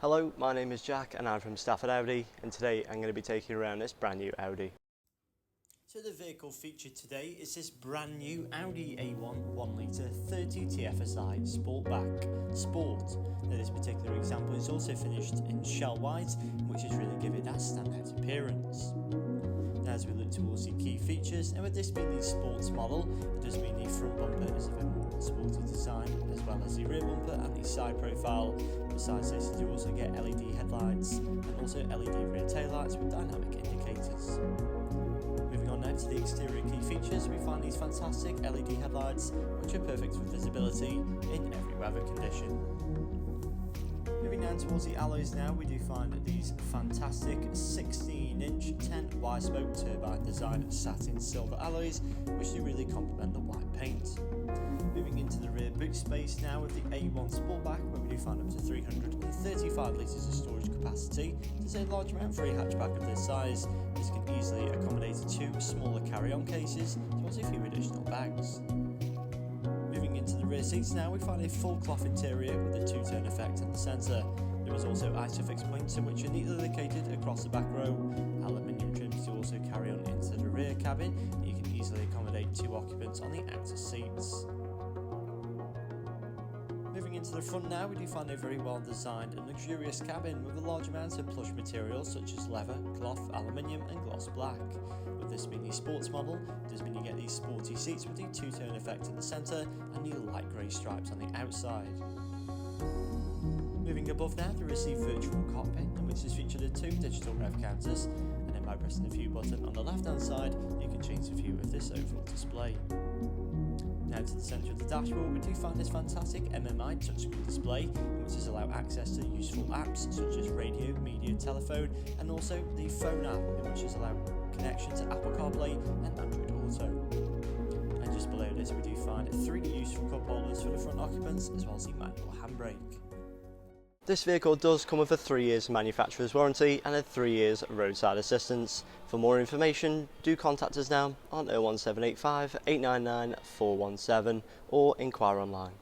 Hello, my name is Jack and I'm from Stafford Audi, and today I'm going to be taking you around this brand new Audi. So the vehicle featured today is this brand new Audi A1 1litre 30 TFSI Sportback Sport. Now this particular example is also finished in shell white, which is really giving that standout appearance. Now as we look towards the key features, and with this being the sports model, it does mean the front bumper is a bit more sporty design, as well as the rear bumper and the side profile. Besides this, you do also get LED headlights and also LED rear taillights with dynamic indicators. Moving on now to the exterior key features, we find these fantastic LED headlights which are perfect for visibility in every weather condition. Moving down towards the alloys now, we do find these fantastic 16-inch 10 wide-spoke turbine design satin silver alloys which do really complement the white paint. Moving into the rear boot space now with the A1 Sportback, where we do find up to 335 litres of storage capacity. There's a large amount for a hatchback of this size. This can easily accommodate two smaller carry-on cases, as well as a few additional bags. Moving into the rear seats now, we find a full cloth interior with a two-tone effect in the centre. There is also Isofix points which are neatly located across the back row. Aluminium trims to also carry on into the rear cabin. You can easily accommodate two occupants on the outer seats. Moving into the front now, we do find a very well designed and luxurious cabin with a large amount of plush materials such as leather, cloth, aluminium and gloss black. With this being the sports model, it does mean you get these sporty seats with the two-tone effect in the centre and the light grey stripes on the outside. Moving above now, there is the virtual cockpit, in which is featured in two digital rev counters, and then by pressing the view button on the left hand side, you can change the view of this overall display. Now to the centre of the dashboard, we do find this fantastic MMI touchscreen display, which does allow access to useful apps such as radio, media, telephone, and also the phone app, which does allow connection to Apple CarPlay and Android Auto. And just below this, we do find three useful cup holders for the front occupants, as well as the manual handbrake. This vehicle does come with a 3 years manufacturer's warranty and a 3 years roadside assistance. For more information, do contact us now on 01785 899 417 or inquire online.